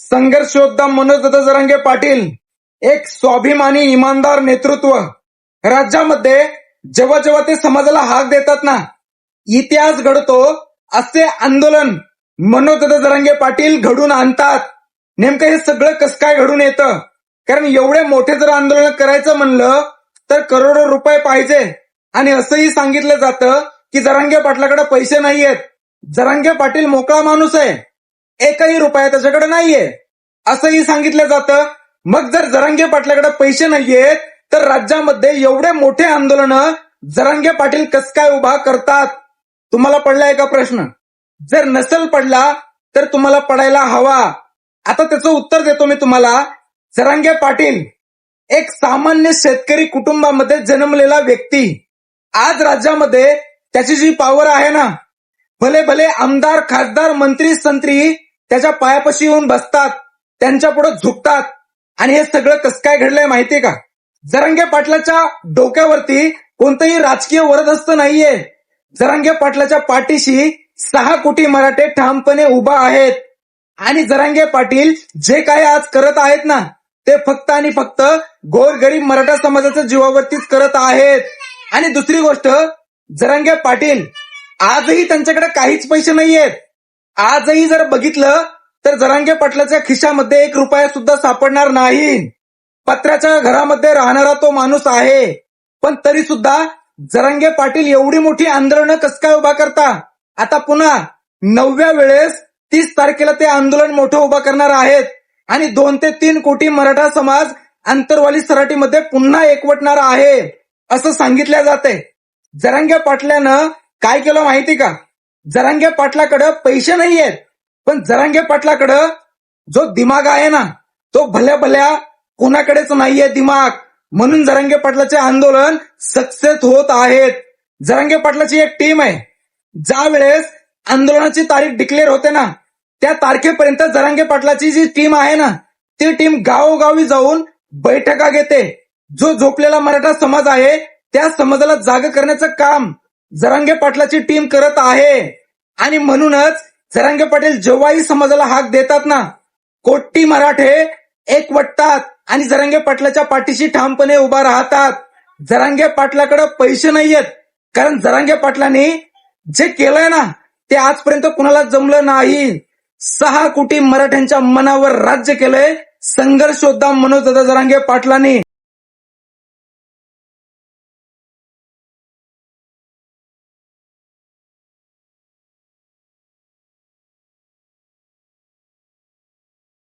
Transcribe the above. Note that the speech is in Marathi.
संघर्ष योद्धा मनोजदादा जरांगे पाटील एक स्वाभिमानी इमानदार नेतृत्व। राज्यामध्ये जेव्हा जेव्हा ते समाजाला हाक देतात ना, इतिहास घडतो असे आंदोलन मनोजदादा जरांगे पाटील घडून आणतात। नेमकं हे सगळं कसं काय घडून येतं? कारण एवढे मोठे जर आंदोलन करायचं म्हणलं तर करोडो रुपये पाहिजे आणि असंही सांगितलं जातं की जरांगे पाटलाकडे पैसे नाहीयेत। जरांगे पाटील मोकळा माणूस आहे, एकही रुपया त्याच्याकडे नाहीये असंही सांगितलं जातं। मग जर जरांगे पाटलाकडे पैसे नाहीयेत तर राज्यामध्ये एवढे मोठे आंदोलन जरांगे पाटील कसं काय उभा करतात? तुम्हाला पडलाय का प्रश्न? जर नसेल पडला तर तुम्हाला पडायला हवा। आता त्याचं उत्तर देतो मी तुम्हाला। जरांगे पाटील एक सामान्य शेतकरी कुटुंबामध्ये जन्मलेला व्यक्ती, आज राज्यामध्ये त्याची जी पॉवर आहे ना, भले भले आमदार खासदार मंत्री संत्री त्याच्या पायापाशी येऊन बसतात, त्यांच्या पुढे झुकतात। आणि हे सगळं कसं काय घडलंय माहितीये का? जरांगे पाटलाच्या डोक्यावरती कोणतंही राजकीय वरदहस्त नाहीये। जरांगे पाटलाच्या पाठीशी 6 कोटी मराठे ठामपणे उभा आहेत आणि जरांगे पाटील जे काय आज करत आहेत ना, ते फक्त आणि फक्त गोरगरीब मराठा समाजाच्या जीवावरतीच करत आहेत। आणि दुसरी गोष्ट, जरांगे पाटील आजही त्यांच्याकडे काहीच पैसे नाहीयेत। आजही जर बघितलं तर जरांगे पाटलाच्या खिशामध्ये 1 रुपया सुद्धा सापडणार नाही। पत्र्याच्या घरामध्ये राहणारा तो माणूस आहे, पण तरी सुद्धा जरांगे पाटील एवढी मोठी आंदोलनं कसं काय उभा करता? आता पुन्हा 9व्या वेळेस 30 तारखेला ते आंदोलन मोठं उभा करणार आहेत आणि 2 ते 3 कोटी मराठा समाज आंतरवाली सराटीमध्ये पुन्हा एकवटणार आहे असं सांगितलं जातंय। जरांगे पाटलानं काय केलं माहिती का? जरांगे पाटलाकडे पैसे नाहीयेत, पण जरांगे पाटलाकडं जो दिमाग आहे ना, तो भल्या भल्या कोणाकडेच नाहीये दिमाग। म्हणून जरांगे पाटलाचे आंदोलन सक्सेस होत आहेत। जरांगे पाटलाची एक टीम आहे, ज्या वेळेस आंदोलनाची तारीख डिक्लेअर होते ना, त्या तारखेपर्यंत जरांगे पाटलाची जी टीम आहे ना, ती टीम गावोगावी जाऊन बैठका घेते। जो झोपलेला मराठा समाज आहे त्या समाजाला जाग करण्याचं काम जरांगे पाटलाची टीम करत आहे। आणि म्हणूनच जरांगे पाटील जेव्हाही समाजाला हाक देतात ना, कोटी मराठे एकवटतात आणि जरांगे पाटलाच्या पाठीशी ठामपणे उभा राहतात। जरांगे पाटलाकडे पैसे नाहीयेत, कारण जरांगे पाटलांनी जे केलंय ना, ते आजपर्यंत कुणाला जमलं नाही। 6 कोटी मराठ्यांच्या मनावर राज्य केलंय संघर्ष योद्धा मनोजदादा जरांगे पाटलांनी।